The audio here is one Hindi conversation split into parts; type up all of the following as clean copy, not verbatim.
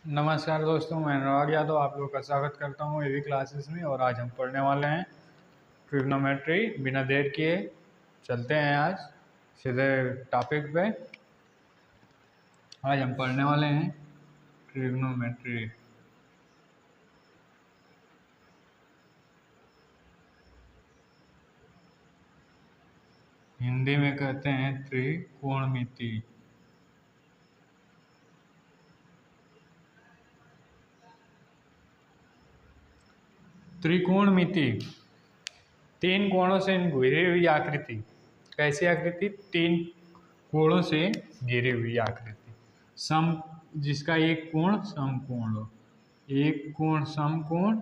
नमस्कार दोस्तों, मैं अनुराग यादव आप लोगों का स्वागत करता हूँ एवी क्लासेस में। और आज हम पढ़ने वाले हैं ट्रिग्नोमेट्री। बिना देर किए चलते हैं आज सीधे टॉपिक पे। आज हम पढ़ने वाले हैं ट्रिग्नोमेट्री। हिंदी में कहते हैं त्रिकोणमिति। त्रिकोणमिति तीन कोणों से घिरी हुई आकृति। कैसी आकृति? तीन कोणों से घिरी हुई आकृति। सम जिसका एक कोण समकोण हो, एक कोण समकोण,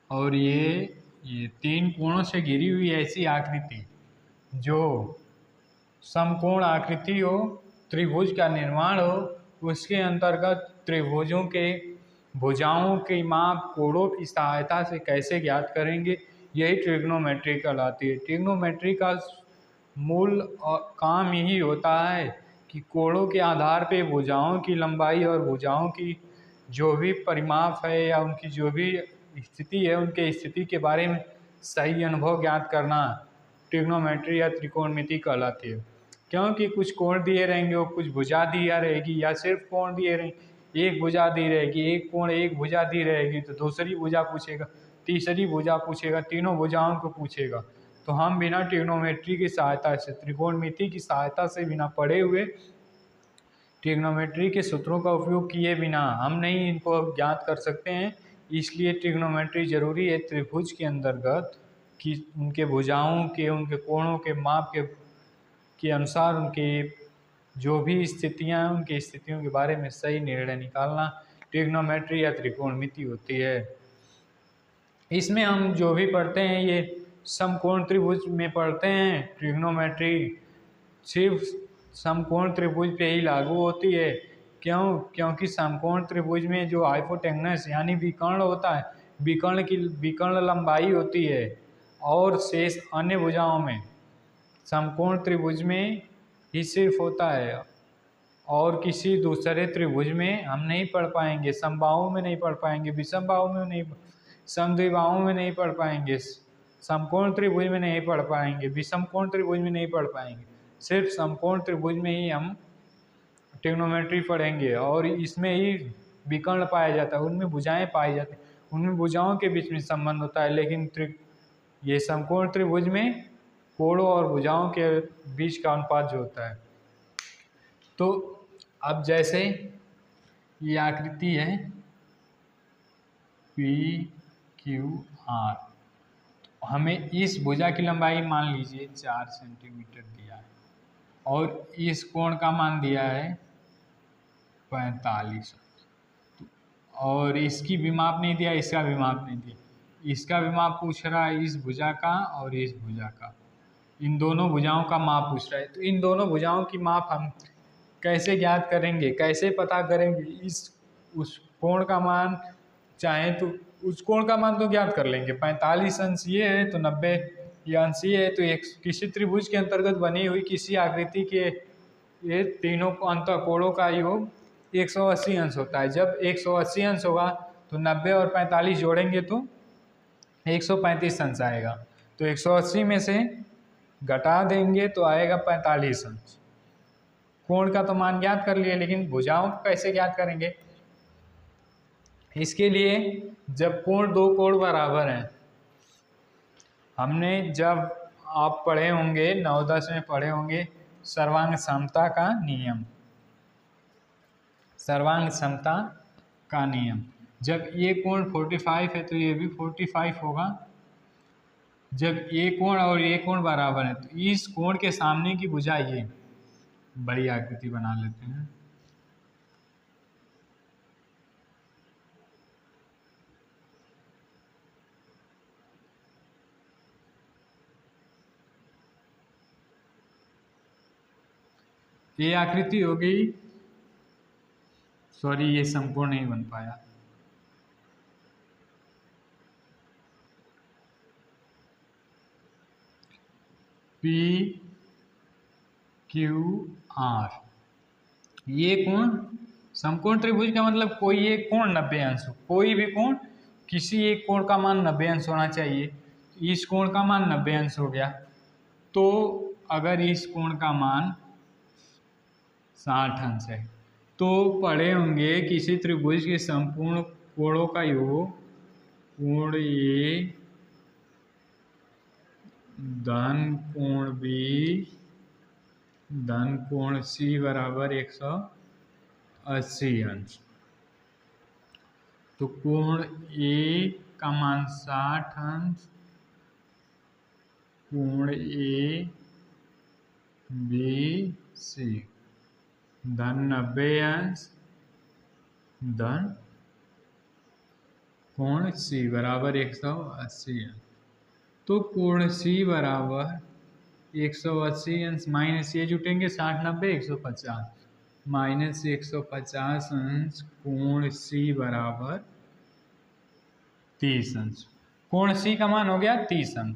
और ये तीन कोणों से घिरी हुई ऐसी आकृति जो समकोण आकृति हो, त्रिभुज का निर्माण हो। उसके अंतर्गत त्रिभुजों के भुजाओं के माप कोणों की सहायता से कैसे ज्ञात करेंगे, यही ट्रिग्नोमेट्री कहलाती है। ट्रिग्नोमेट्री का मूल काम यही होता है कि कोणों के आधार पे भुजाओं की लंबाई और भुजाओं की जो भी परिमाप है या उनकी जो भी स्थिति है, उनके स्थिति के बारे में सही अनुभव ज्ञात करना ट्रिग्नोमेट्री या त्रिकोणमिति कहलाती है। क्योंकि कुछ कोण दिए रहेंगे और कुछ भुजा दिया रहेगी, या सिर्फ कोण दिए रहेंगे, एक भुजा दी रहेगी, एक कोण एक भुजा दी रहेगी, तो दूसरी भुजा पूछेगा, तीसरी भुजा पूछेगा, तीनों भुजाओं को पूछेगा। तो हम बिना ट्रिग्नोमेट्री की सहायता से, त्रिकोणमिति की सहायता से, बिना पढ़े हुए ट्रिग्नोमेट्री के सूत्रों का उपयोग किए बिना हम नहीं इनको ज्ञात कर सकते हैं। इसलिए ट्रिग्नोमेट्री जरूरी है त्रिभुज के अंतर्गत कि उनके भुजाओं के, उनके कोणों के माप के अनुसार उनके जो भी स्थितियां हैं, उनकी स्थितियों के बारे में सही निर्णय निकालना ट्रिग्नोमेट्री या त्रिकोणमिति होती है। इसमें हम जो भी पढ़ते हैं ये समकोण त्रिभुज में पढ़ते हैं। ट्रिग्नोमेट्री सिर्फ समकोण त्रिभुज पे ही लागू होती है। क्योंकि समकोण त्रिभुज में जो हाइपोटेनस यानी विकर्ण होता है, विकर्ण लंबाई होती है, और शेष अन्य भुजाओं में समकोण त्रिभुज में ही सिर्फ होता है, और किसी दूसरे त्रिभुज में हम नहीं पढ़ पाएंगे। समबाहु में नहीं पढ़ पाएंगे, विषमबाहु में नहीं, समद्विबाहु में नहीं पढ़ पाएंगे, समकोण त्रिभुज में नहीं पढ़ पाएंगे, विषमकोण त्रिभुज में नहीं पढ़ पाएंगे। सिर्फ समकोण त्रिभुज में ही हम ट्रिग्नोमेट्री पढ़ेंगे, और इसमें ही विकर्ण पाया जाता है, उनमें भुजाएं पाई जाती हैं, उनमें भुजाओं के बीच में संबंध होता है। लेकिन ये समकोण त्रिभुज में कोणों और भुजाओं के बीच का अनुपात जो होता है। तो अब जैसे ये आकृति है पी क्यू आर, हमें इस भुजा की लंबाई मान लीजिए 4 सेंटीमीटर दिया है, और इस कोण का मान दिया है 45, और इसकी भी माप नहीं दिया, इसका भी माप नहीं दिया। इसका भी माप पूछ रहा है, इस भुजा का और इस भुजा का, इन दोनों भुजाओं का माप पूछ रहा है। तो इन दोनों भुजाओं की माप हम कैसे ज्ञात करेंगे, कैसे पता करेंगे? उस कोण का मान चाहे तो उस कोण का मान तो ज्ञात कर लेंगे। 45 अंश ये है तो 90 ये अंश ये है, तो एक किसी त्रिभुज के अंतर्गत बनी हुई किसी आकृति के ये तीनों अंतर कोणों का योग 180 अंश होता है। जब 180 अंश होगा तो 90 और 45 जोड़ेंगे तो 135 अंश आएगा। तो 180 में से घटा देंगे तो आएगा 45 अंश। कोण का तो मान ज्ञात कर लिए, लेकिन भुजाओं को कैसे ज्ञात करेंगे? इसके लिए जब दो कोण बराबर हैं, हमने जब आप पढ़े होंगे 9-10 में पढ़े होंगे सर्वांग समता का नियम, सर्वांग समता का नियम। जब ये कोण 45 है तो ये भी 45 होगा। जब ये कोण और ये कोण बराबर है तो इस कोण के सामने की भुजा ये बड़ी आकृति बना लेते हैं। ये आकृति हो गई, सॉरी ये समकोण नहीं बन पाया। पी क्यू आर, ये कोण समकोण त्रिभुज का मतलब कोई एक कोण 90 अंश हो, कोई भी कोण किसी एक कोण का मान 90 अंश होना चाहिए। इस कोण का मान 90 अंश हो गया, तो अगर इस कोण का मान 60 अंश है तो पढ़े होंगे किसी त्रिभुज के संपूर्ण कोणों का योग कोण ए धन कोण बी धन कोण सी बराबर 180 अंश। तो कोण ए का मान 60 अंश, कोण ए बी सी धन 90 अंश धन कोण सी बराबर 180 अंश। तो कोण सी बराबर 180 अंश माइनस ये जुटेंगे 60 90 150 माइनस 150 अंश कोण सी बराबर 30 अंश। कोण सी का मान हो गया 30 अंश।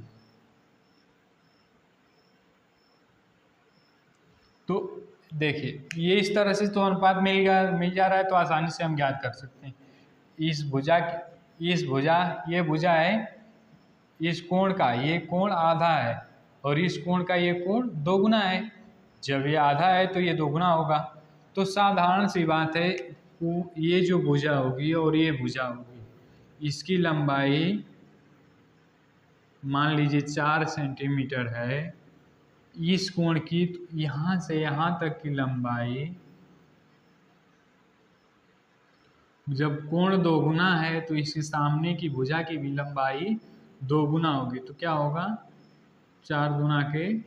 तो देखिए ये इस तरह से तो अनुपात मिल जा रहा है, तो आसानी से हम ज्ञात कर सकते हैं। इस भुजा ये भुजा है, इस कोण का ये कोण आधा है और इस कोण का ये कोण दोगुना है। जब ये आधा है तो ये दोगुना होगा। तो साधारण सी बात है, ये जो भुजा होगी और ये भुजा होगी, इसकी लंबाई मान लीजिए 4 सेंटीमीटर है। इस कोण की यहाँ से यहाँ तक की लंबाई, जब कोण दोगुना है तो इसके सामने की भुजा की भी लंबाई दोगुना होगी। तो क्या होगा 4 गुना के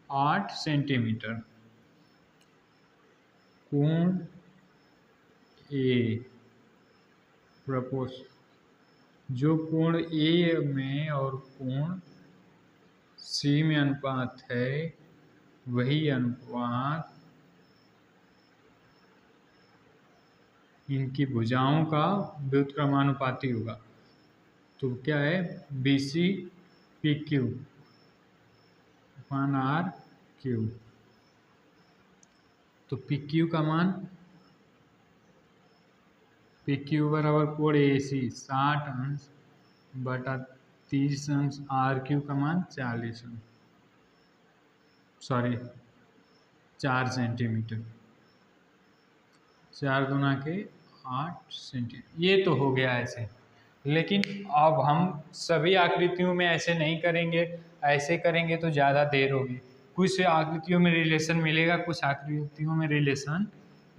8 सेंटीमीटर। कोण ए प्रपोज जो कोण ए में और कोण सी में अनुपात है वही अनुपात इनकी भुजाओं का व्युत्क्रमानुपाती होगा। तो क्या है B C P Q upon R Q. तो पी क्यू का मान पी क्यू बराबर कोण ए सी 60 अंश बटा 30 अंश, आर क्यू का मान 40 अंश, सॉरी 4 सेंटीमीटर। 4 गुना के 8 सेंटीमीटर। ये तो हो गया ऐसे, लेकिन अब हम सभी आकृतियों में ऐसे नहीं करेंगे। ऐसे करेंगे तो ज़्यादा देर होगी। कुछ आकृतियों में रिलेशन मिलेगा, कुछ आकृतियों में रिलेशन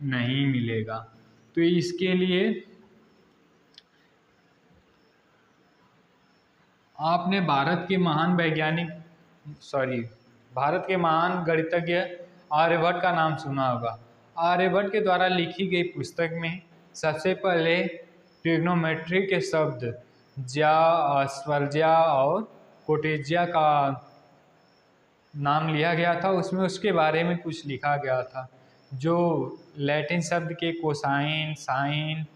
नहीं मिलेगा। तो इसके लिए आपने भारत के महान गणितज्ञ आर्यभट्ट का नाम सुना होगा। आर्यभट्ट के द्वारा लिखी गई पुस्तक में सबसे पहले ट्रिग्नोमेट्री के शब्द ज्या, स्वर्ज्या और कोटेज्या का नाम लिया गया था। उसमें उसके बारे में कुछ लिखा गया था, जो लैटिन शब्द के कोसाइन साइन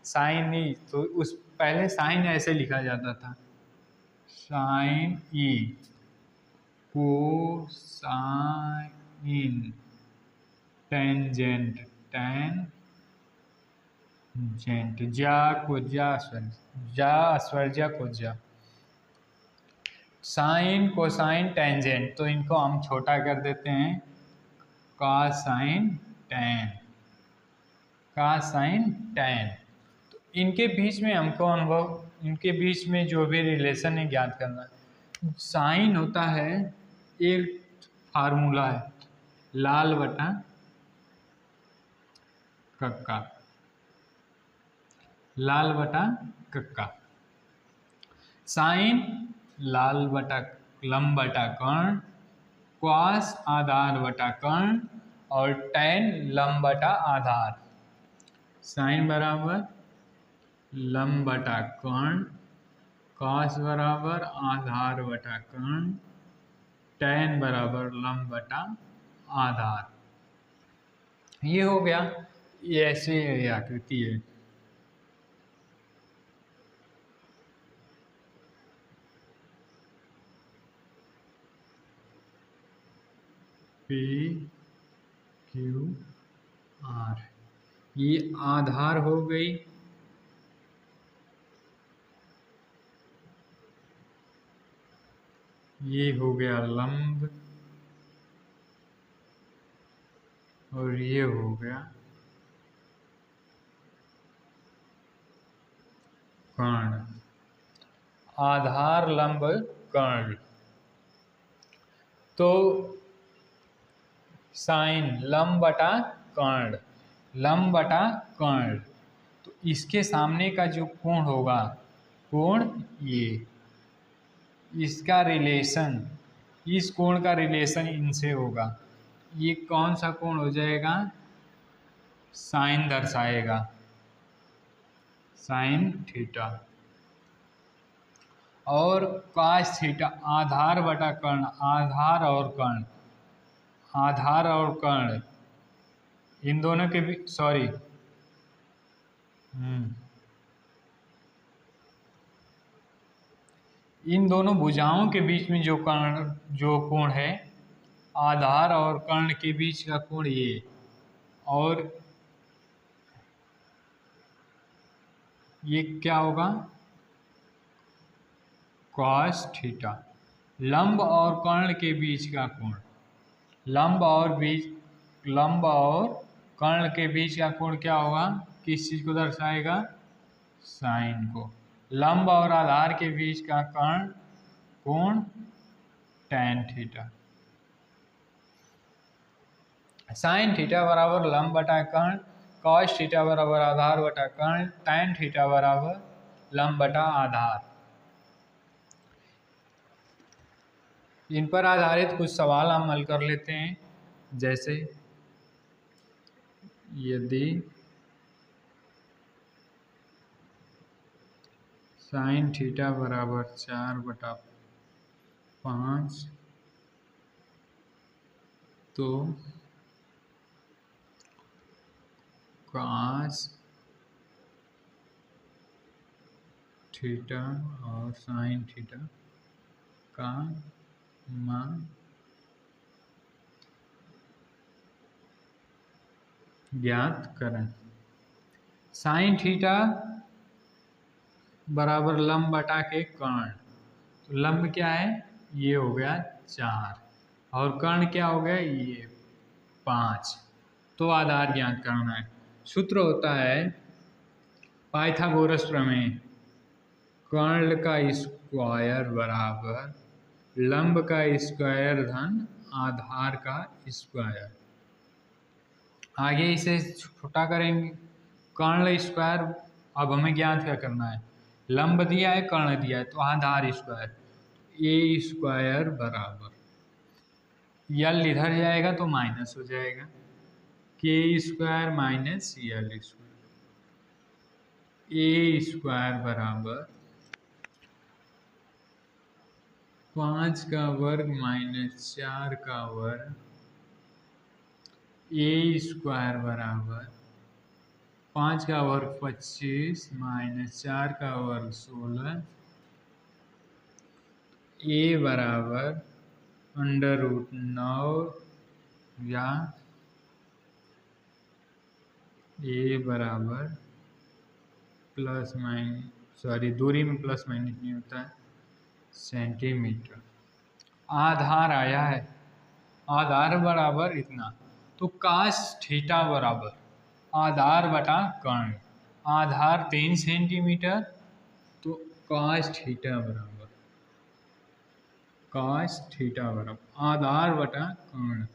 साइन नहीं, तो उस पहले साइन ऐसे लिखा जाता था, साइन ई कोसाइन टेंजेंट टेंजेंट ज्या कोज्या स्वर्ज्या कोज्या साइन कोसाइन टेंजेंट। तो इनको हम छोटा कर देते हैं कॉसाइन टेन कॉसाइन टेन। तो इनके बीच में हमको इनके बीच में जो भी रिलेशन है ज्ञात करना है। साइन होता है, एक फार्मूला है लाल बटा कक्का, लाल बटा कक्का। साइन लाल बटा लंब बटा कर्ण, क्वास आधार बटा कर्ण और टैन लंब बटा आधार। साइन बराबर लंब बटा कर्ण, कॉस बराबर आधार बटा कर्ण, टैन बराबर लंब बटा आधार। ये हो गया, ये ऐसे आकृति है। पी क्यू आर, ये आधार हो गई, ये हो गया लंब, और ये हो गया कर्ण। आधार लंब कर्ण। तो साइन लंब बटा कर्ण, लंब बटा कर्ण, तो इसके सामने का जो कोण होगा, कोण ये, इसका रिलेशन, इस कोण का रिलेशन इनसे होगा। ये कौन सा कोण हो जाएगा? साइन दर्शाएगा, साइन थीटा। और कॉस थीटा आधार बटा कर्ण, आधार और कर्ण, आधार और कर्ण इन दोनों के भी सॉरी इन दोनों भुजाओं के बीच में जो कोण है, आधार और कर्ण के बीच का कोण ये, और ये क्या होगा? Cos theta. लंब और कर्ण के बीच का कोण, लंब और कर्ण के बीच का कोण क्या होगा? किस चीज को दर्शाएगा? साइन को। लंब और आधार के बीच का कोण टैन थीटा। साइन थीटा बराबर लंब बटा कर्ण, कॉस थीटा बराबर आधार बटा कर्ण, टैन थीटा बराबर लंब बटा आधार। इन पर आधारित कुछ सवाल हम हल कर लेते हैं। जैसे यदि साइन थीटा बराबर 4/5 तो कॉस थीटा और साइन थीटा का मान ज्ञात करें। साइन थीटा बराबर लंब बटा के कर्ण, तो लंब क्या है? ये हो गया 4, और कर्ण क्या हो गया? ये 5। तो आधार ज्ञात करना है। सूत्र होता है पाइथागोरस प्रमेय, कर्ण का स्क्वायर बराबर लंब का स्क्वायर धन आधार का स्क्वायर। आगे इसे छोटा करेंगे, कर्ण स्क्वायर। अब हमें ज्ञात क्या करना है? लंब दिया है, कर्ण दिया है, तो आधार स्क्वायर, ए स्क्वायर बराबर, यल इधर जाएगा तो माइनस हो जाएगा, के स्क्वायर माइनस यल स्क्वायर, ए स्क्वायर बराबर 5 का वर्ग माइनस 4 का वर्ग, ए स्क्वायर बराबर 5 का वर्ग 25 माइनस 4 का वर्ग 16, ए बराबर √9 या ए बराबर प्लस माइनस दूरी में प्लस माइनस नहीं होता है, सेंटीमीटर। आधार आया है, आधार बराबर इतना, तो कॉस थीटा बराबर आधार बटा कर्ण, आधार 3 सेंटीमीटर, तो कॉस थीटा बराबर आधार बटा कर्ण।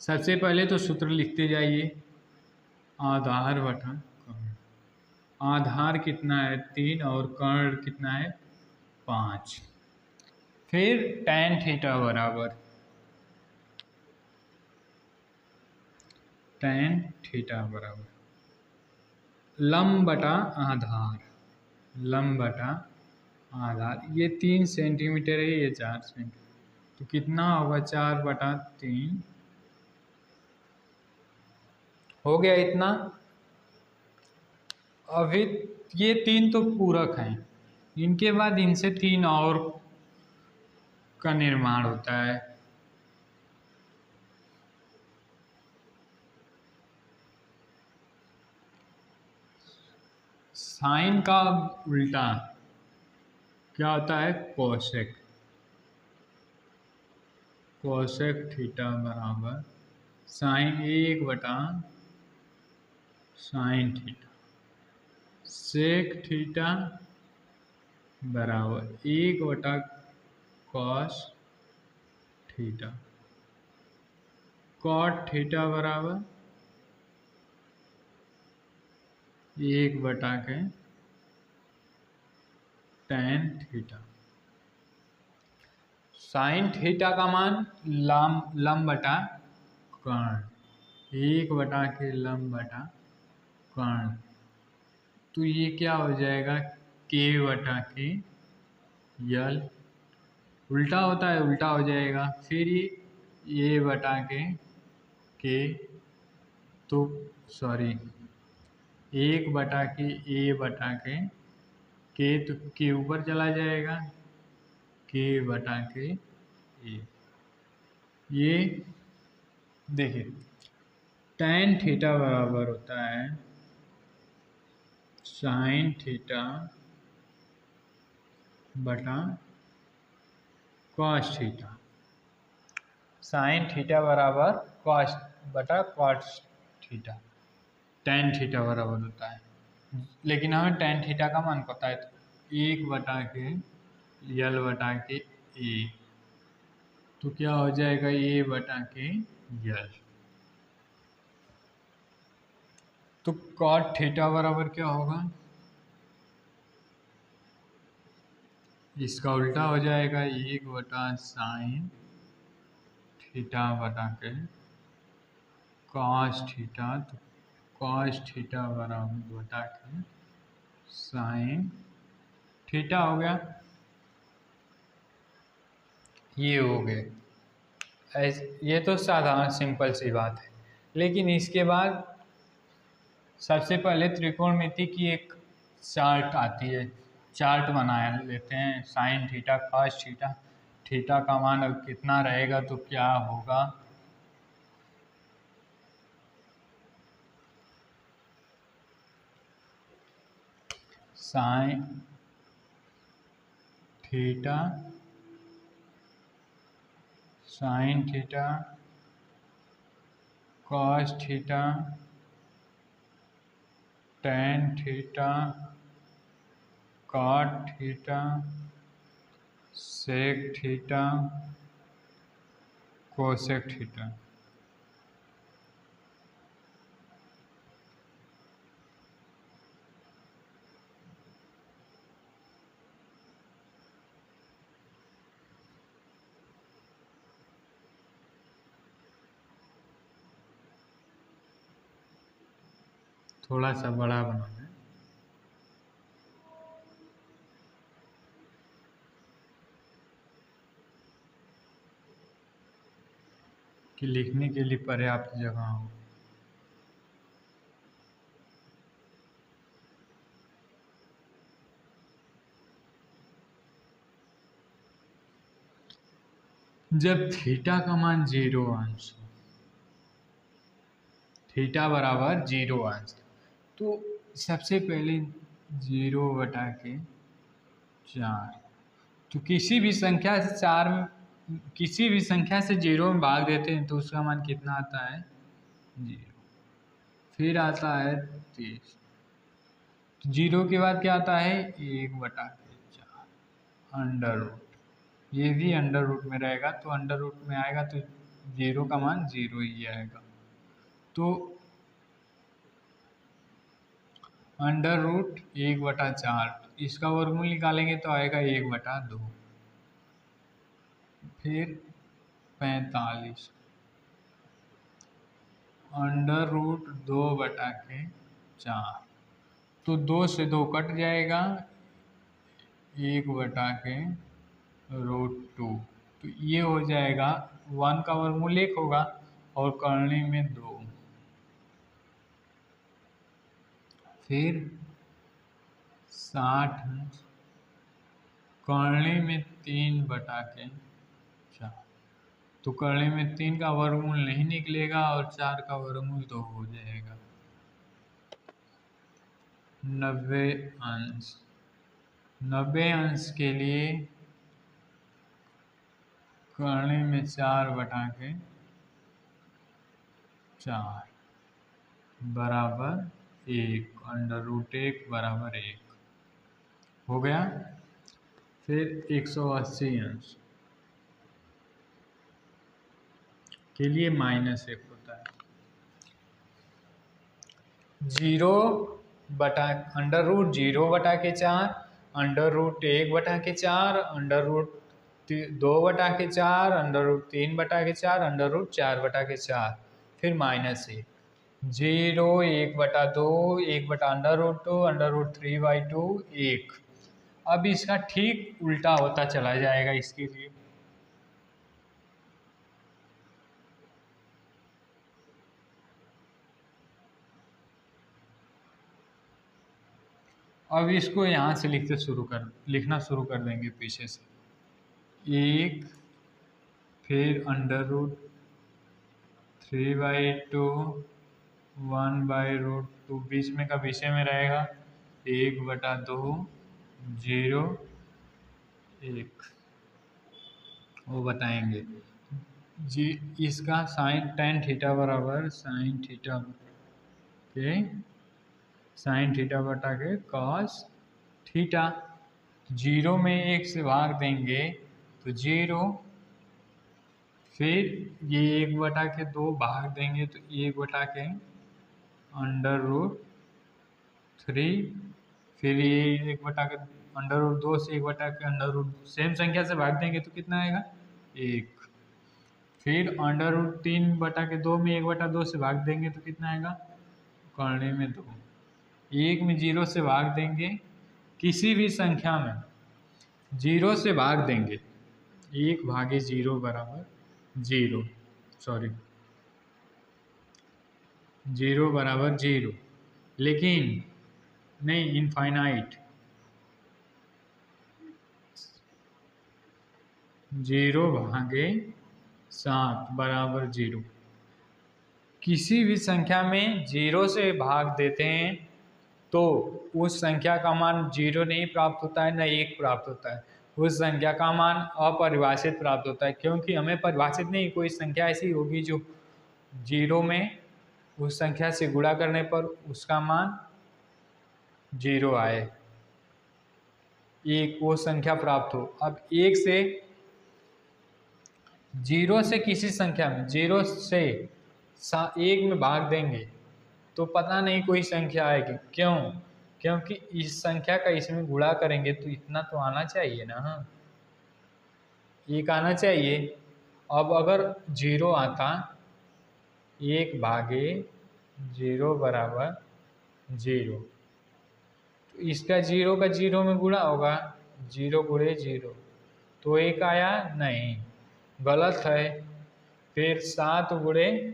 सबसे पहले तो सूत्र लिखते जाइए, आधार बटा कर्ण। आधार कितना है? 3, और कर्ण कितना है? 5। फिर टैन थीटा बराबर लंब बटा आधार, ये 3 सेंटीमीटर है, ये 4 सेंटीमीटर, तो कितना होगा? 4/3 हो गया इतना। अभी ये 3 तो पूरक हैं, इनके बाद इनसे 3 और का निर्माण होता है। साइन का उल्टा क्या होता है? कोसेक। कोसेक थीटा बराबर साइन 1 बटा साइन थीटा। सेक थीटा बराबर 1 बटा कॉस थीटा। कॉट थीटा बराबर 1 बटा के टेन थीटा। साइन थीटा का मान लंब बटा कर्ण। 1 बटा के लंब बटा कर्ण, तो ये क्या हो जाएगा? के बटा के यल। उल्टा होता है, उल्टा हो जाएगा। फिर ये बटा के तो सॉरी 1 बटा के ए बटा के तो के ऊपर चला जाएगा, के बटा के ए। ये देखिए tan थीटा बराबर होता है साइन थीटा बटा कॉस थीटा। साइन थीटा बराबर कॉस बटा कॉस थीटा। tan थीटा बराबर होता है, लेकिन हमें tan थीटा का मान पता है, तो 1 बटा के यल बटा के ए, तो क्या हो जाएगा? ए बटा के यल। तो कॉट थीटा बराबर क्या होगा? इसका उल्टा हो जाएगा 1 बटा साइन थीटा बटा के कॉस थीटा। तो कॉस थीटा बराबर बटा के साइन थीटा हो गया। ये हो गए। ये तो साधारण सिंपल सी बात है, लेकिन इसके बाद सबसे पहले त्रिकोणमिति की एक चार्ट आती है। चार्ट बनाया लेते हैं, sine theta cos theta. Theta का मान अब कितना रहेगा तो क्या होगा? Sine theta sine theta cos theta tan theta cot theta sec theta cosec theta. थोड़ा सा बड़ा बनाना है। कि लिखने के लिए पर्याप्त जगह हो। जब थीटा का मान 0 अंश, थीटा बराबर 0 अंश, तो सबसे पहले 0/4, तो किसी भी संख्या से 0 में भाग देते हैं तो उसका मान कितना आता है? 0। फिर आता है 30। 0 के बाद क्या आता है? 1/4 अंडर रूट। ये भी अंडर रूट में रहेगा, तो अंडर रूट में आएगा तो 0 का मान 0 ही आएगा। तो अंडर रूट 1/4, इसका वर्गमूल निकालेंगे तो आएगा 1/2। फिर 45 अंडर रूट 2/4, तो 2 से 2 कट जाएगा, 1/√2। तो ये हो जाएगा 1 का वर्गमूल 1 होगा और करने में 2। फिर 60 करने में 3/4, तो करने में 3 का वर्गमूल नहीं निकलेगा और 4 का वर्गमूल तो हो जाएगा। 90 अंश। 90 अंश के लिए करने में 4 बटा के 4 बराबर 1, √1 बराबर 1 हो गया। फिर 180 अंश के लिए -1 होता है। 0 बटा √0 बटा के 4, √1 बटा के 4, √2 बटा के 4, √3 बटा के 4, √4 बटा के 4, फिर -1। 0, 1 बटा 2, 1 बटा √2, √3/2, 1। अब इसका ठीक उल्टा होता चला जाएगा इसके लिए। अब इसको यहाँ से लिखना शुरू कर देंगे पीछे से। 1 फिर √3/2, 1/√2, बीच में का विषय में रहेगा 1 बटा 2, 0, 1 वो बताएंगे जी। इसका tan थीटा बराबर sin थीटा बटा के cos थीटा। 0 में 1 से भाग देंगे तो 0, फिर ये 1 बटा के 2 भाग देंगे तो 1 बटा के √3, फिर ये 1 बटा के √2 से 1 बटा के सेम संख्या से भाग देंगे तो कितना आएगा 1। फिर √3 बटा के 2 में 1 बटा 2 से भाग देंगे तो कितना आएगा करने में 2। 1 में 0 से भाग देंगे, किसी भी संख्या में 0 से भाग देंगे 1 भागे 0 बराबर 0, 0 बराबर 0, लेकिन नहीं इनफाइनाइट। 0 भागे 7 बराबर 0। किसी भी संख्या में 0 से भाग देते हैं तो उस संख्या का मान 0 नहीं प्राप्त होता है, न 1 प्राप्त होता है। उस संख्या का मान अपरिभाषित प्राप्त होता है, क्योंकि हमें परिभाषित नहीं, कोई संख्या ऐसी होगी जो 0 में उस संख्या से गुणा करने पर उसका मान 0 आए, 1 वो संख्या प्राप्त हो। अब 1 से 0 से किसी संख्या में 0 से 1 में भाग देंगे तो पता नहीं कोई संख्या आएगी। क्यों? क्योंकि इस संख्या का इसमें गुणा करेंगे तो इतना तो आना चाहिए ना, 1 आना चाहिए। अब अगर 0 आता, 1 भागे 0 बराबर 0, तो इसका 0 का 0 में गुणा होगा, 0 गुणे 0, तो 1 आया नहीं, गलत है। फिर 7 गुणे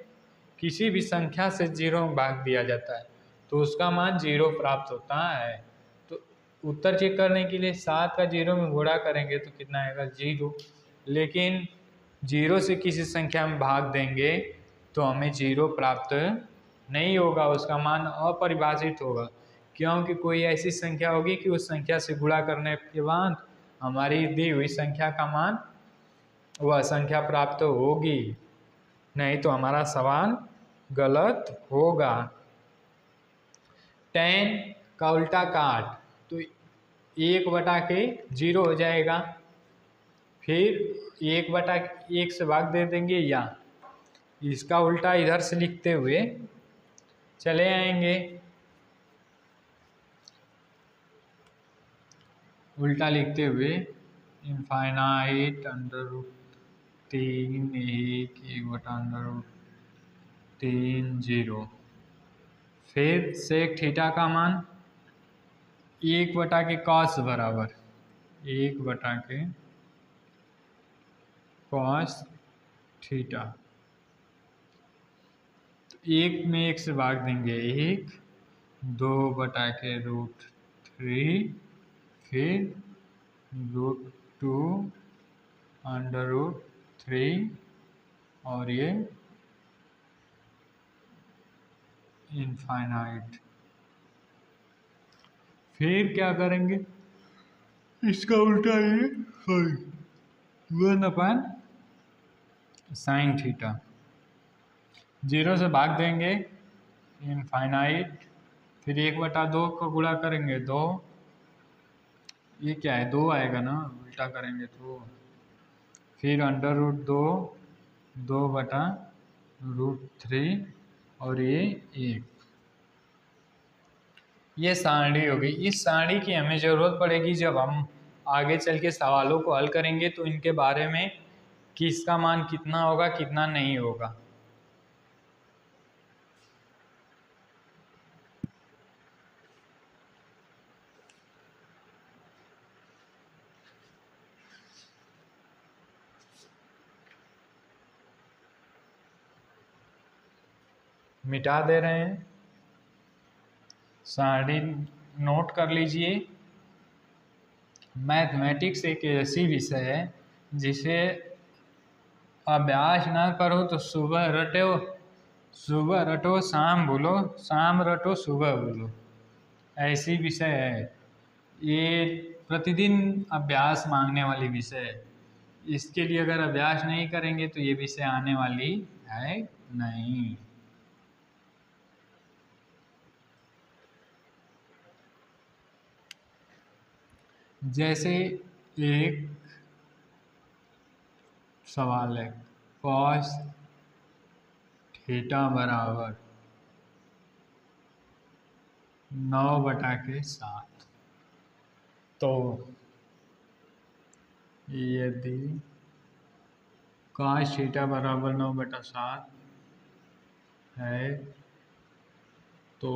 किसी भी संख्या से 0 में भाग दिया जाता है तो उसका मान 0 प्राप्त होता है। तो उत्तर चेक करने के लिए 7 का 0 में गुणा करेंगे तो कितना आएगा 0, लेकिन 0 से किसी संख्या में भाग देंगे तो हमें 0 प्राप्त नहीं होगा, उसका मान अपरिभाषित होगा। क्योंकि कोई ऐसी संख्या होगी कि उस संख्या से गुणा करने के बाद हमारी दी हुई संख्या का मान वह संख्या प्राप्त होगी, नहीं तो हमारा सवाल गलत होगा। tan का उल्टा काट तो 1 बटा के 0 हो जाएगा, फिर 1 बटा 1 से भाग दे देंगे, या इसका उल्टा इधर से लिखते हुए चले आएंगे। उल्टा लिखते हुए इनफाइनाइट √3 1 बटा √3 0, फिर सेक थीटा का मान 1 बटा के कॉस बराबर 1 बटा के कॉस थीटा। तो 1 में 1 से भाग देंगे 1, 2 बटा के √3, फिर √2 √3 और ये इनफाइनाइट। फिर क्या करेंगे, इसका उल्टा ये सॉरी 1 साइन थीटा, 0 से भाग देंगे इनफाइनाइट, फिर 1/2 का गुणा करेंगे 2, ये क्या है 2 आएगा ना, उल्टा करेंगे तो, फिर √2, 2/√3 और ये 1। ये सारणी होगी। इस सारणी की हमें ज़रूरत पड़ेगी जब हम आगे चल के सवालों को हल करेंगे, तो इनके बारे में कि इसका मान कितना होगा कितना नहीं होगा। मिटा दे रहे हैं, सारणी नोट कर लीजिए। मैथमेटिक्स एक ऐसी विषय है जिसे अभ्यास ना करो तो सुबह रटो, सुबह रटो शाम भूलो, शाम रटो सुबह भूलो, ऐसी विषय है ये। प्रतिदिन अभ्यास मांगने वाली विषय है। इसके लिए अगर अभ्यास नहीं करेंगे तो ये विषय आने वाली है नहीं। जैसे एक सवाल है, cos थीटा बराबर 9/7, तो यदि cos थीटा बराबर 9/7 है तो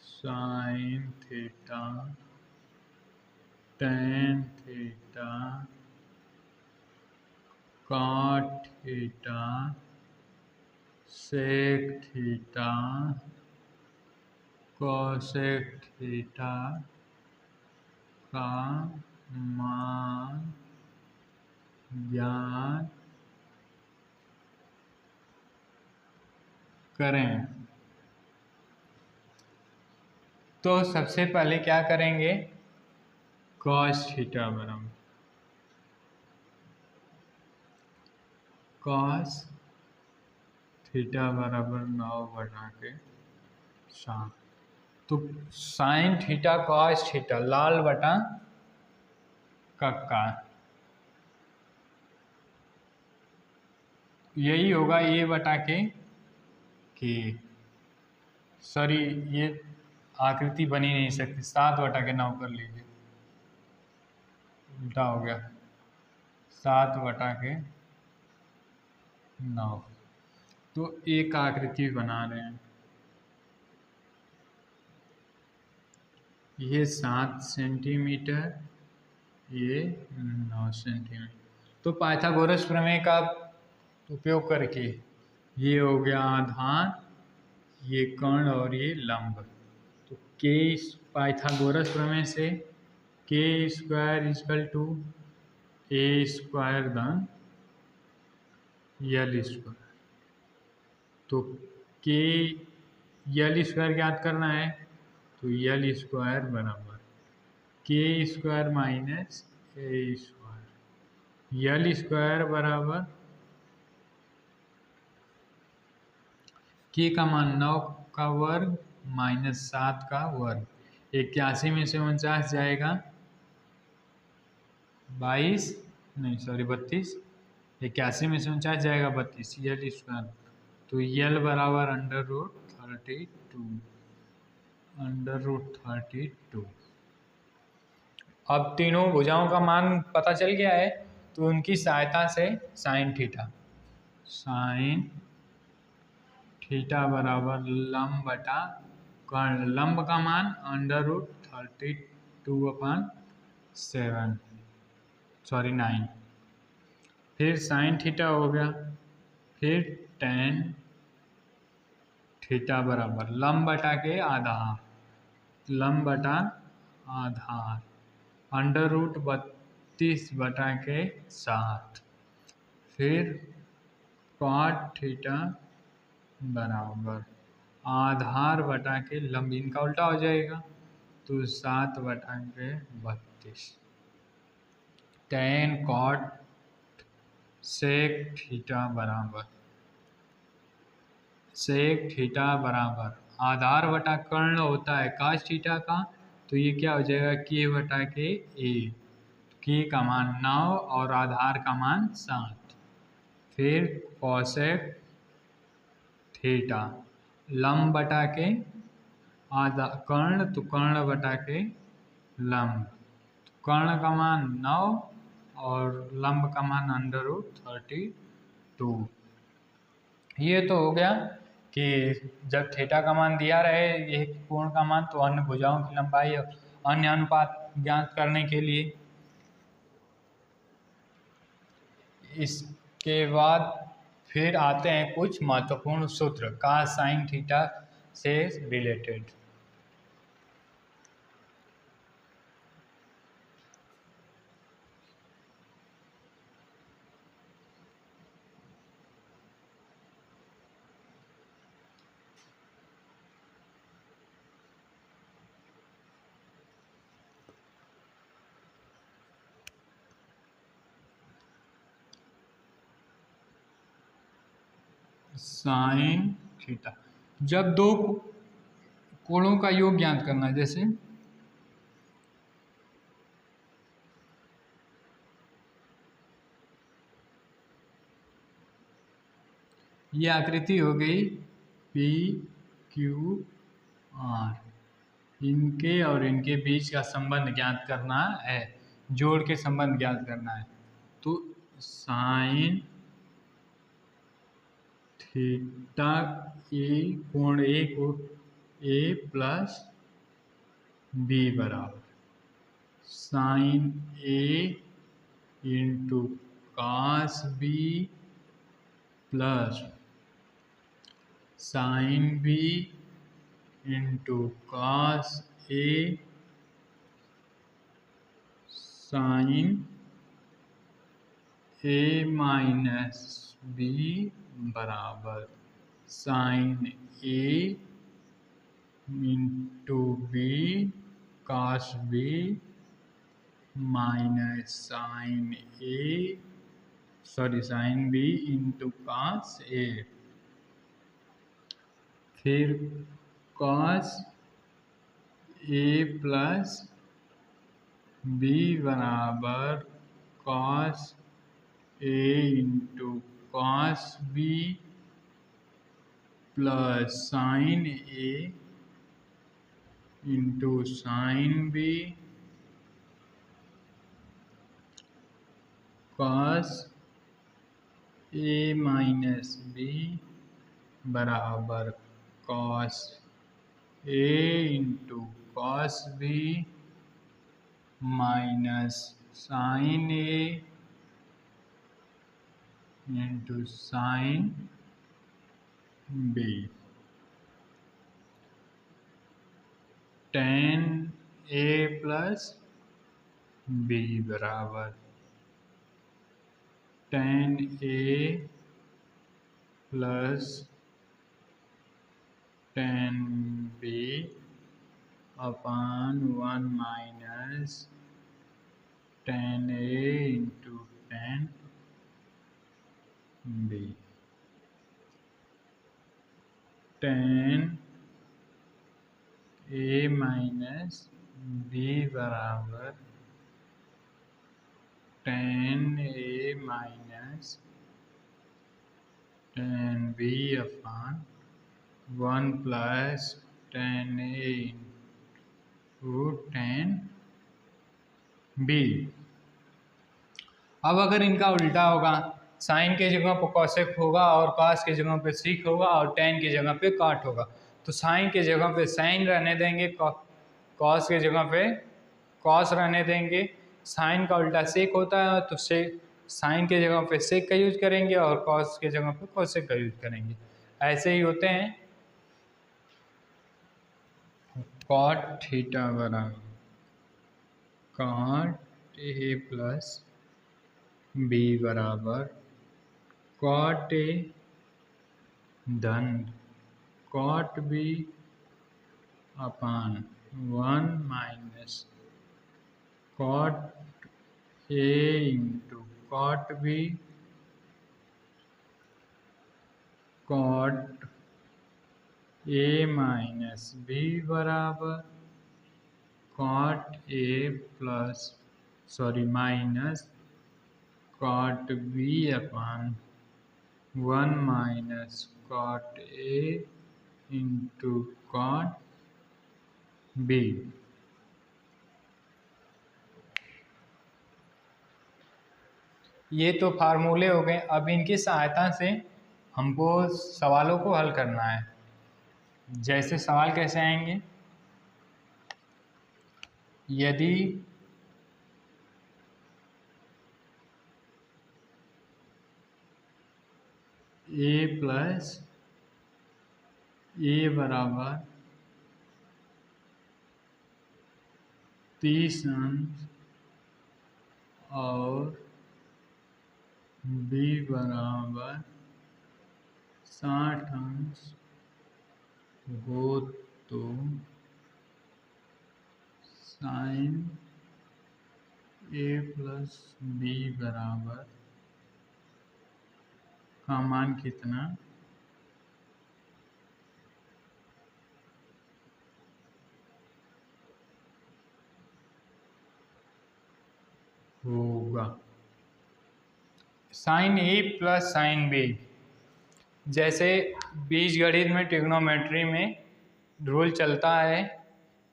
sin theta, tan theta, cot theta, sec theta, cosec theta का मान ज्ञात करें। तो सबसे पहले क्या करेंगे, cos थीटा बराबर cos थीटा बराबर 9/7, तो साइन थीटा cos थीटा लाल बटा कक्का, यही होगा A/K। सॉरी, ये आकृति बनी नहीं सकती, 7/9 कर लीजिए, उल्टा हो गया, 7/9। तो एक आकृति बना रहे हैं, ये 7 सेंटीमीटर, ये 9 सेंटीमीटर। तो पाइथागोरस प्रमेय का उपयोग करके ये हो गया आधार, ये कर्ण और ये लंब। तो के पाइथागोरस प्रमेय से k² = a² धन l²। तो के l² ज्ञात करना है, तो l² बराबर k² माइनस a², l² बराबर k का मान 9 का वर्ग माइनस 7 का वर्ग, 81 में से 49 जाएगा 32, नहीं सॉरी 32, 81 में से 49 जाएगा 32, l²। तो l बराबर √32। अब तीनों भुजाओं का मान पता चल गया है, तो उनकी सहायता से साइन थीटा बराबर लंब बटा कर्ण, लंब का मान √32/9, फिर साइन थीटा हो गया, फिर tan थीटा बराबर लंब बटा के आधार, लंब बटा आधार √32/7, फिर cot थीटा बराबर आधार बटा के लंब, इनका उल्टा हो जाएगा, तो 7/32। tan cot sec थीटा बराबर सेक थीटा बराबर आधार बटा कर्ण होता है काश थीटा का, तो ये क्या हो जाएगा के बटा के ए। के का मान 9 और आधार का मान 7। फिर कॉसेक थीटा लंब बटा के आधा कर्ण, तो कर्ण बटा के लंब। कर्ण का मान 9 और लंब का मान √32। ये तो हो गया कि जब थीटा का मान दिया रहे ये कोण का मान, तो अन्य भुजाओं की लंबाई और अन्य अनुपात ज्ञात करने के लिए। इसके बाद फिर आते हैं कुछ महत्वपूर्ण सूत्र cos sin थीटा से रिलेटेड। साइन थीटा जब दो कोणों का योग ज्ञात करना है, जैसे ये आकृति हो गई पी क्यू आर, इनके और इनके बीच का संबंध ज्ञात करना है, जोड़ के संबंध ज्ञात करना है। तो साइन थीटा ए कोण ए को ए प्लस बी बराबर sine A into cos B plus sine B into cos A sine A minus B बराबर sine A into B cos B minus sine B into cos A. फिर कास ए प्लस बी बराबर cos A into cos B plus sine A into sine B cos A minus B बराबर cos A into cos B minus sine A into sine B. tan A plus B बराबर tan ए plus tan B upon 1 minus tan ए इंटू tan बी। tan ए माइनस बी बराबर tan ए minus tan B upon 1 plus tan ए इंटू tan बी। अब अगर इनका उल्टा होगा, साइन के जगह पर कॉसेक होगा और कॉस के जगह पे सीक होगा और tan की जगह पे काट होगा, तो साइन के जगह पे साइन रहने देंगे, कॉस के जगह पे कॉस रहने देंगे। साइन का उल्टा सेक होता है, तो साइन के जगह पे सेक का यूज करेंगे और कॉस के जगह पे कॉसेक का यूज करेंगे। ऐसे ही होते हैं। कॉट थीटा बराबर कॉट ए प्लस बी बराबर कॉट ए धन cot B upon 1 minus cot A into cot B cot A minus B बराबर cot A plus minus cot B upon 1 minus cot A into cot B. ये तो फार्मूले हो गए। अब इनकी सहायता से हमको सवालों को हल करना है। जैसे सवाल कैसे आएंगे, यदि ए प्लस ए बराबर 30 अंश और बी बराबर 60 अंश हो तो साइन ए प्लस बी बराबर का मान कितना होगा। साइन ए प्लस साइन बी, जैसे बीजगणित में ट्रिग्नोमेट्री में रूल चलता है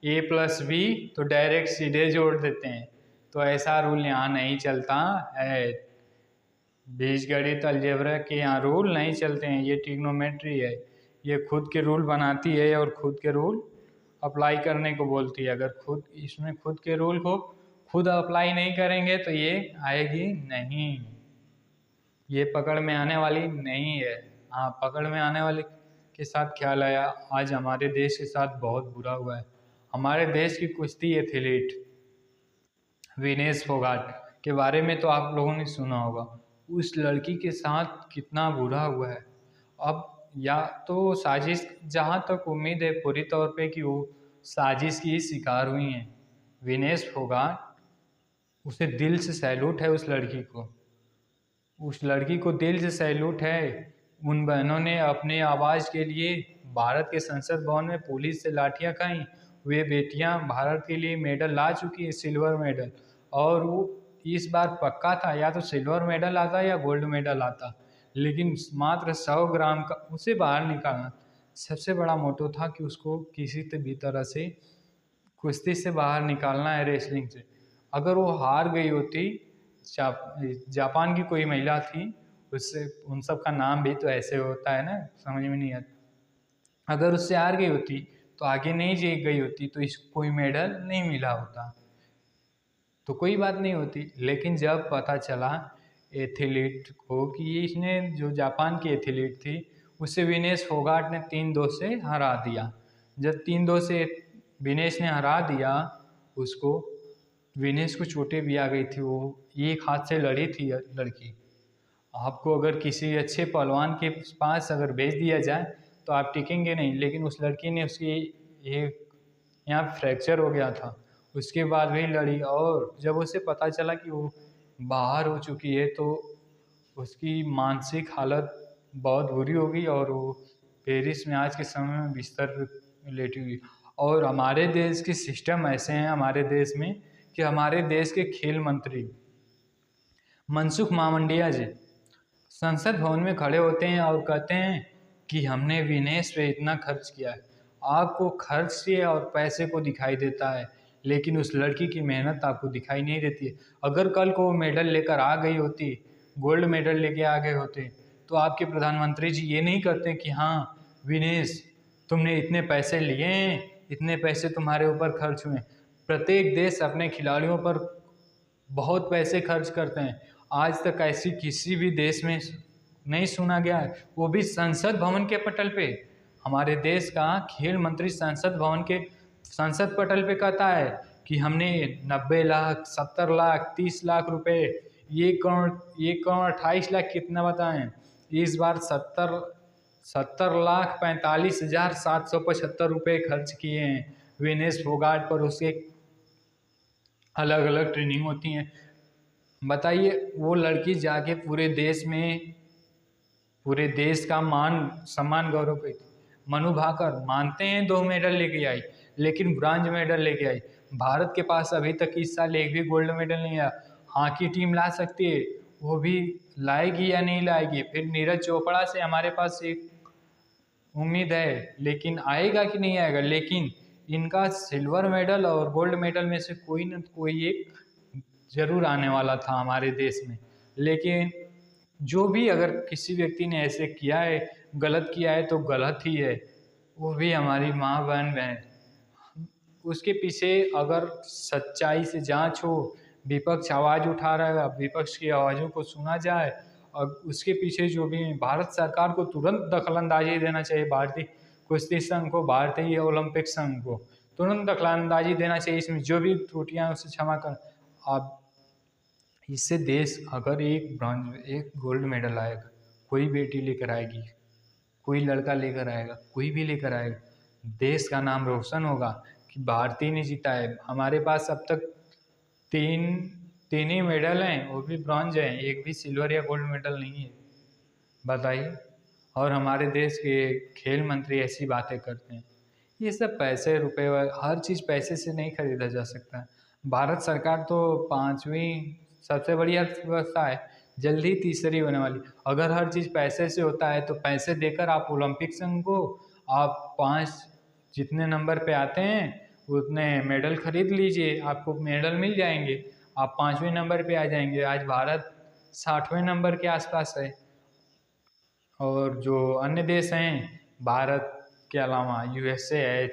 ए प्लस बी तो डायरेक्ट सीधे जोड़ देते हैं, तो ऐसा रूल यहाँ नहीं चलता है। बीजगणित अलजेब्रा के यहाँ रूल नहीं चलते हैं, ये ट्रिग्नोमेट्री है, ये खुद के रूल बनाती है और खुद के रूल अप्लाई करने को बोलती है। अगर खुद के रूल को खुद अप्लाई नहीं करेंगे तो ये आएगी नहीं, ये पकड़ में आने वाली नहीं है। हाँ, पकड़ में आने वाले के साथ ख्याल आया, आज हमारे देश के साथ बहुत बुरा हुआ है। हमारे देश की कुश्ती एथलीट विनेश फोगाट के बारे में तो आप लोगों ने सुना होगा, उस लड़की के साथ कितना बुरा हुआ है। अब या तो साजिश, जहाँ तक उम्मीद है पूरी तौर पे कि वो साजिश की शिकार हुई हैं। विनेश फोगाट, उसे दिल से सैल्यूट है उस लड़की को दिल से सैल्यूट है। उन बहनों ने अपने आवाज़ के लिए भारत के संसद भवन में पुलिस से लाठियां खाई। वे बेटियां भारत के लिए मेडल ला चुकी है, सिल्वर मेडल, और वो इस बार पक्का था या तो सिल्वर मेडल आता या गोल्ड मेडल आता, लेकिन मात्र 100 ग्राम का उसे बाहर निकालना सबसे बड़ा मोटो था कि उसको किसी भी तरह से कुश्ती से बाहर निकालना है, रेसलिंग से। अगर वो हार गई होती, जापान की कोई महिला थी, उससे उन सब का नाम भी तो ऐसे होता है ना, समझ में नहीं आता। अगर उससे हार गई होती तो आगे नहीं जीत गई होती तो इसको कोई मेडल नहीं मिला होता, तो कोई बात नहीं होती। लेकिन जब पता चला एथलीट को कि इसने, जो जापान की एथलीट थी, उसे विनेश फोगाट ने 3-2 से हरा दिया। जब 3-2 से विनेश ने हरा दिया उसको, विनेश को चोटें भी आ गई थी, वो एक हाथ से लड़ी थी लड़की। आपको अगर किसी अच्छे पहलवान के पास अगर भेज दिया जाए तो आप टिकेंगे नहीं, लेकिन उस लड़की ने उसकी एक यहाँ फ्रैक्चर हो गया था, उसके बाद भी लड़ी। और जब उसे पता चला कि वो बाहर हो चुकी है तो उसकी मानसिक हालत बहुत बुरी हो गई और वो पेरिस में आज के समय में बिस्तर लेटी हुई। और हमारे देश के सिस्टम ऐसे हैं हमारे देश में कि हमारे देश के खेल मंत्री मनसुख मांडविया जी संसद भवन में खड़े होते हैं और कहते हैं कि हमने विनेश पे इतना खर्च किया है। आपको खर्च से और पैसे को दिखाई देता है, लेकिन उस लड़की की मेहनत आपको दिखाई नहीं देती है। अगर कल को वो मेडल लेकर आ गई होती, गोल्ड मेडल लेके आ गए होते, तो आपके प्रधानमंत्री जी ये नहीं करते कि हाँ विनेश तुमने इतने पैसे लिए हैं, इतने पैसे तुम्हारे ऊपर खर्च हुए। प्रत्येक देश अपने खिलाड़ियों पर बहुत पैसे खर्च करते हैं, आज तक ऐसी किसी भी देश में नहीं सुना गया है, वो भी संसद भवन के पटल पे। हमारे देश का खेल मंत्री संसद पटल पे कहता है कि हमने 90 लाख 70 लाख 30 लाख रुपए, 1 करोड़ 28 लाख कितना बताएं, इस बार 70 लाख 45,775 रुपये खर्च किए हैं वीनेस फोगाट पर उसके अलग अलग ट्रेनिंग होती हैं। बताइए, वो लड़की जाके पूरे देश का मान सम्मान गौरव पे थी। मनु भाकर मानते हैं 2 मेडल लेके आई, लेकिन ब्रॉन्ज मेडल लेके आई। भारत के पास अभी तक इस साल एक भी गोल्ड मेडल नहीं आया। हॉकी टीम ला सकती है, वो भी लाएगी या नहीं लाएगी। फिर नीरज चोपड़ा से हमारे पास एक उम्मीद है, लेकिन आएगा कि नहीं आएगा। लेकिन इनका सिल्वर मेडल और गोल्ड मेडल में से कोई न कोई एक जरूर आने वाला था हमारे देश में। लेकिन जो भी, अगर किसी व्यक्ति ने ऐसे किया है, गलत किया है तो गलत ही है, वो भी हमारी माँ बहन है। उसके पीछे अगर सच्चाई से जांच हो, विपक्ष आवाज़ उठा रहा है, विपक्ष की आवाज़ों को सुना जाए, और उसके पीछे जो भी भारत सरकार को तुरंत दखलंदाजी देना चाहिए। भारतीय कुश्ती संघ को, भारतीय ओलंपिक संघ को तुरंत दखलंदाजी देना चाहिए। इसमें जो भी त्रुटियां हैं उसे क्षमा कर। अब इससे देश अगर एक गोल्ड मेडल आएगा, कोई बेटी लेकर आएगी, कोई लड़का लेकर आएगा, कोई भी लेकर आएगा, देश का नाम रोशन होगा कि भारतीय ने जीता है। हमारे पास अब तक तीन ही मेडल हैं, वो भी ब्रॉन्ज हैं, एक भी सिल्वर या गोल्ड मेडल नहीं है। बताइए। और हमारे देश के खेल मंत्री ऐसी बातें करते हैं। ये सब पैसे रुपए, हर चीज़ पैसे से नहीं खरीदा जा सकता है। भारत सरकार तो 5वीं सबसे बड़ी अर्थव्यवस्था है, जल्दी ही तीसरी होने वाली। अगर हर चीज़ पैसे से होता है तो पैसे देकर आप ओलंपिक संघ को, आप 5 जितने नंबर पे आते हैं उतने मेडल खरीद लीजिए, आपको मेडल मिल जाएंगे, आप 5वें नंबर पे आ जाएंगे। आज भारत 60वें नंबर के आसपास है। और जो अन्य देश हैं भारत के अलावा, यूएसए है,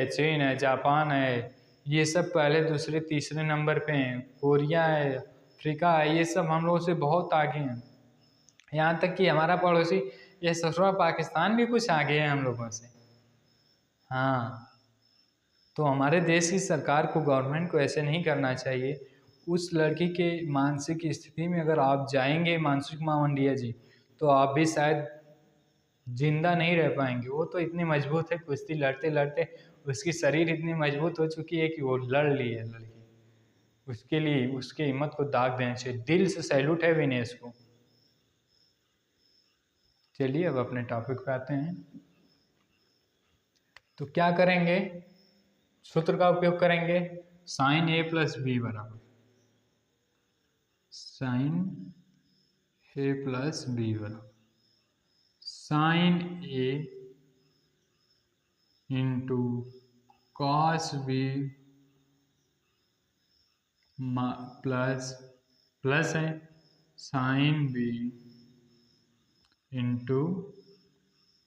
चीन है, जापान है, ये सब पहले दूसरे तीसरे नंबर पे हैं। कोरिया है, अफ्रीका है, ये सब हम लोगों से बहुत आगे हैं। यहाँ तक कि हमारा पड़ोसी ये ससुरा पाकिस्तान भी कुछ आगे है हम लोगों से। हाँ, तो हमारे देश की सरकार को, गवर्नमेंट को ऐसे नहीं करना चाहिए। उस लड़की के मानसिक स्थिति में अगर आप जाएंगे, मानसिक मावंडिया जी, तो आप भी शायद जिंदा नहीं रह पाएंगे। वो तो इतनी मजबूत है, कुश्ती लड़ते लड़ते उसकी शरीर इतनी मजबूत हो चुकी है कि वो लड़ ली है लड़की। उसके लिए उसके हिम्मत को दाग देना चाहिए। दिल से सैल्यूट है विनेश को। चलिए अब अपने टॉपिक पे आते हैं। तो क्या करेंगे, सूत्र का उपयोग करेंगे, साइन ए प्लस बी बराबर साइन ए प्लस बी बराबर sine A into cos B plus है sign B into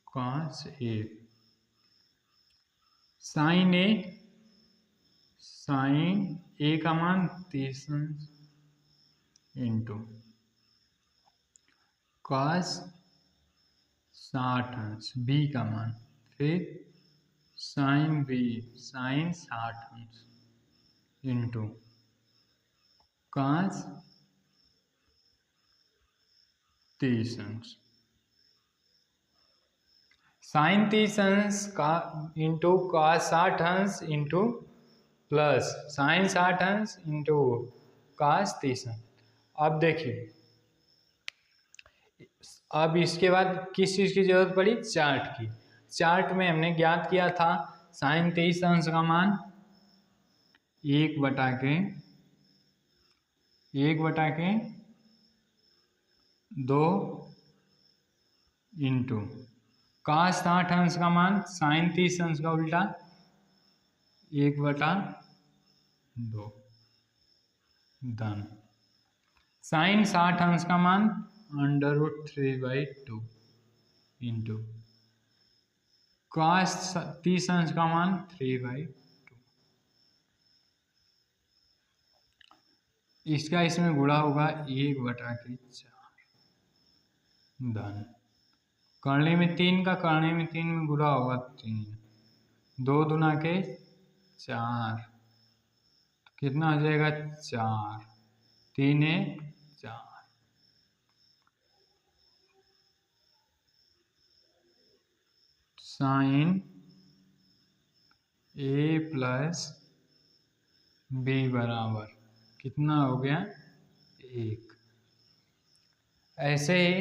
cos A. Sine ए का मान 30 इंटू कॉस 60 अंश, बी का मान, फिर साइन बी साइन 60 अंश इंटू कॉस 30 अंश। साइन 30 अंश का इंटू कॉस 60 अंश इंटू प्लस साइन 60 अंश इंटू कॉस 30 अंश। अब देखिए, अब इसके बाद किस चीज़ की जरूरत पड़ी, चार्ट की। चार्ट में हमने ज्ञात किया था साइन 23 अंश का मान 1/2 इंटू कॉस 60 अंश का मान साइन 30 अंश का उल्टा 1/2 धन साइन 60 अंश का मान √3/2 इंटू कॉस 30 अंश का मान 3/2। इसका इसमें गुणा होगा 1/4 धन करने में 3 का, करने में 3 में गुणा होगा 3, 2 दूना के 4, कितना हो जाएगा 4, 3 है 4। साइन ए प्लस बी बराबर कितना हो गया 1। ऐसे ही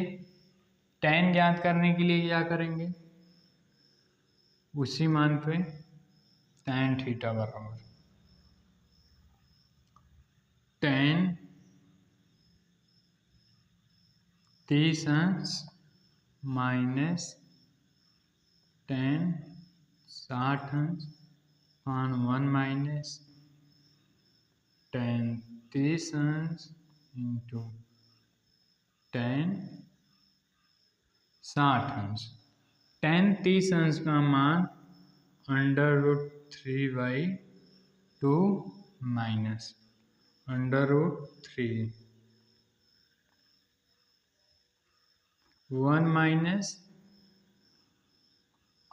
tan ज्ञात करने के लिए क्या करेंगे, उसी मान पे tan थीटा बराबर tan 30 अंश माइनस tan 60 अंश पान 1 माइनस tan 30 अंश इंटू tan 60 अंश। tan 30 अंश का मान √3/2 माइनस √3 1 माइनस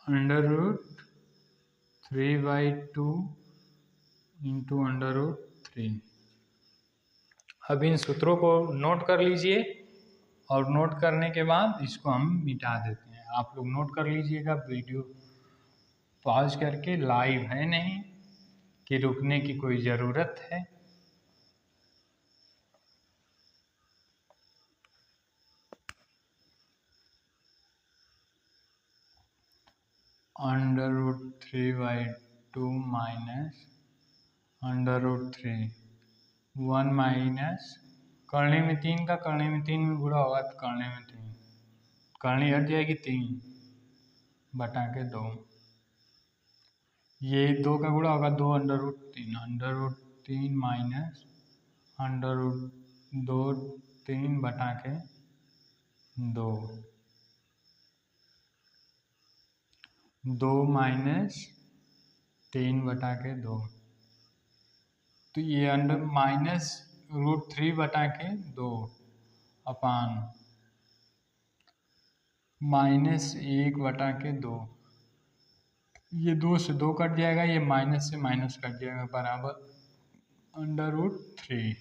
√3/2 इंटू √3। अब इन सूत्रों को नोट कर लीजिए और नोट करने के बाद इसको हम मिटा देते हैं। आप लोग नोट कर लीजिएगा, वीडियो पॉज करके, लाइव है नहीं कि रुकने की कोई ज़रूरत है। √3/2 माइनस √3 1 माइनस करने में 3 का करने में 3 में गुणा होगा तो करने में 3 करनी हट जाएगी 3 बटा के 2, ये 2 का गुणा होगा 2 √3 माइनस √2 3 बटा के 2 2 माइनस 3 बटा के 2, तो ये अंडर माइनस √3 बटा के 2 अपान माइनस 1 बटा के 2, ये 2 से 2 कट जाएगा, ये माइनस से माइनस कट जाएगा, बराबर √3।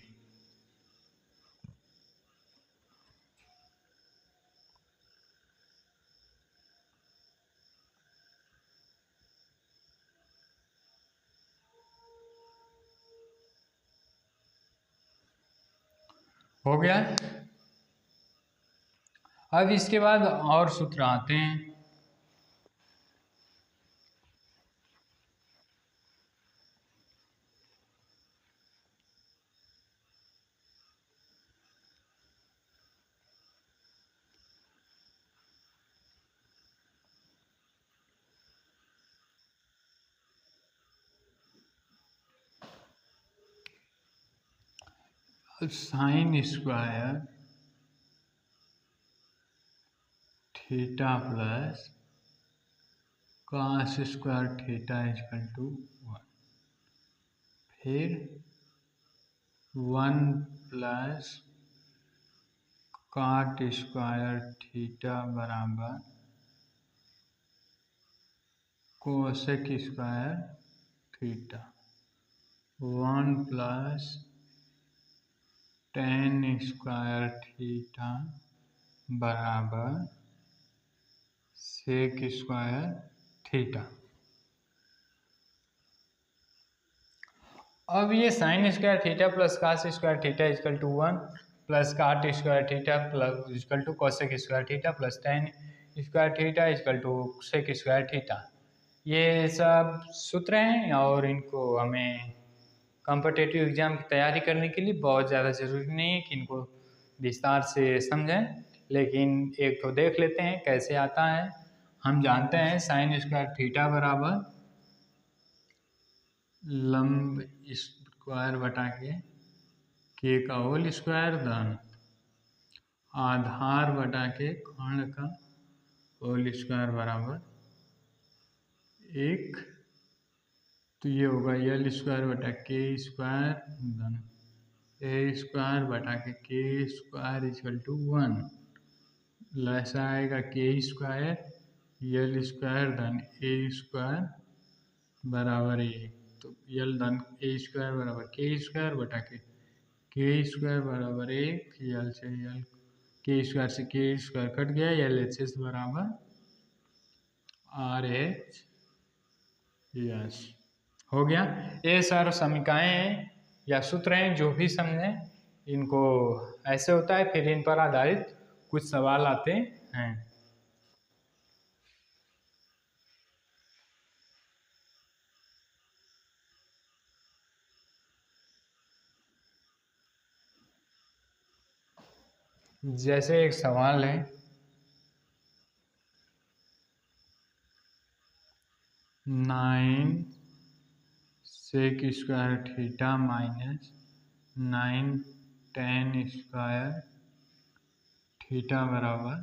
हो गया। अब इसके बाद और सूत्र आते हैं। Sine square theta plus cos square theta equal to 1, फिर 1 प्लस कॉट स्क्वायर थीटा बराबर cosec square theta, 1 plus tan square theta बराबर सेक स्क्वायर थीटा। अब ये sine square theta plus cos square theta equal to 1 plus cot square theta plus equal to cosec square theta plus tan square theta equal to sec square theta, ये सब सूत्र हैं और इनको हमें कॉम्पिटिटिव एग्जाम की तैयारी करने के लिए बहुत ज़्यादा ज़रूरी नहीं है कि इनको विस्तार से समझें, लेकिन एक तो देख लेते हैं कैसे आता है। हम जानते हैं साइन स्क्वायर थीटा बराबर लंब स्क्वायर बटा के का होल स्क्वायर धन आधार बटा के खंड का होल स्क्वायर बराबर 1, तो ये होगा एल स्क्वायर बटा के स्क्वायर धन ए स्क्वायर बटा के स्क्वायर इक्वल टू 1, ऐसा आएगा के स्क्वायर एल स्क्वायर धन ए स्क्वायर बराबर 1, तो एल धन ए स्क्वायर बराबर के स्क्वायर बटा के स्क्वायर बराबर 1, एल से एल के स्क्वायर कट गया, एल एच एस बराबर आर एच यस। हो गया। ये सारे समीकरण हैं या सूत्र हैं, जो भी समझें इनको ऐसे होता है। फिर इन पर आधारित कुछ सवाल आते हैं। जैसे एक सवाल है, 9 sec square theta minus 9 tan square theta बराबर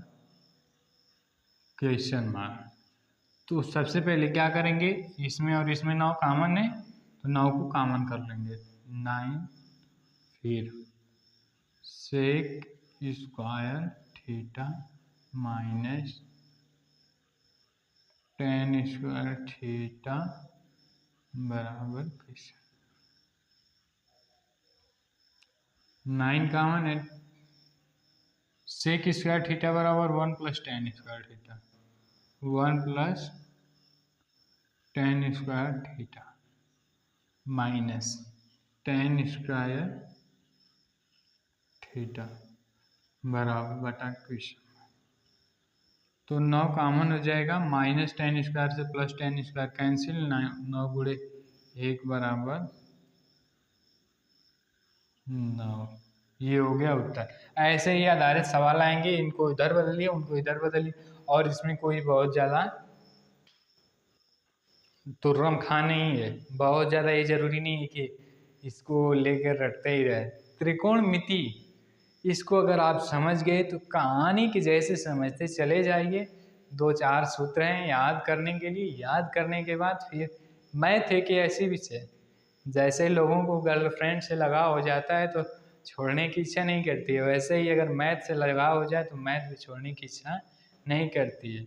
क्वेश्चन मार्क। तो सबसे पहले क्या करेंगे, इसमें और इसमें 9 कॉमन है तो 9 को कॉमन कर लेंगे। 9 फिर sec square theta minus tan square theta बराबर क्वेश्चन। 9 कॉमन है, सेक स्क्वायर थीटा बराबर 1 plus tan square theta, 1 plus tan square theta minus tan square theta बराबर बटा क्वेश्चन। तो 9 कॉमन हो जाएगा, माइनस tan स्क्वायर से प्लस tan स्क्वायर कैंसिल, 9 गुणे 1 बराबर 9। ये हो गया उत्तर। ऐसे ही आधारित सवाल आएंगे, इनको इधर बदलिए उनको इधर बदलिए, और इसमें कोई बहुत ज़्यादा तुर्रम खा नहीं है। बहुत ज़्यादा ये जरूरी नहीं है कि इसको लेकर रटते ही रहे। त्रिकोणमिति, इसको अगर आप समझ गए तो कहानी के जैसे समझते चले जाइए। 2-4 सूत्र हैं याद करने के लिए, याद करने के बाद फिर मैथ एक ऐसी विषय, जैसे लोगों को गर्लफ्रेंड से लगाव हो जाता है तो छोड़ने की इच्छा नहीं करती है, वैसे ही अगर मैथ से लगाव हो जाए तो मैथ भी छोड़ने की इच्छा नहीं करती है।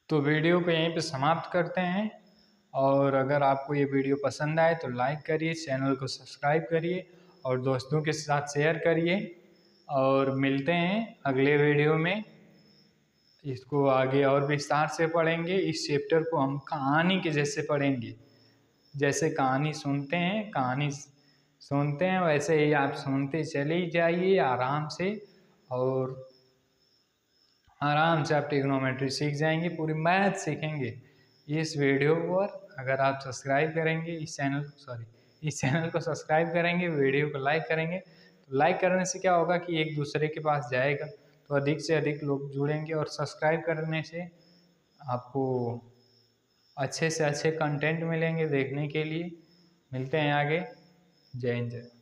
तो वीडियो को यहीं पे समाप्त करते हैं, और अगर आपको ये वीडियो पसंद आए तो लाइक करिए, चैनल को सब्सक्राइब करिए और दोस्तों के साथ शेयर करिए। और मिलते हैं अगले वीडियो में। इसको आगे और विस्तार से पढ़ेंगे। इस चैप्टर को हम कहानी के जैसे पढ़ेंगे। जैसे कहानी सुनते हैं वैसे ही आप सुनते चले जाइए आराम से, और आराम से आप ट्रिग्नोमेट्री सीख जाएंगे, पूरी मैथ सीखेंगे इस वीडियो पर। अगर आप सब्सक्राइब करेंगे इस चैनल को सब्सक्राइब करेंगे, वीडियो को लाइक करेंगे, तो लाइक करने से क्या होगा कि एक दूसरे के पास जाएगा तो अधिक से अधिक लोग जुड़ेंगे, और सब्सक्राइब करने से आपको अच्छे से अच्छे कंटेंट मिलेंगे देखने के लिए। मिलते हैं आगे। जय हिंद।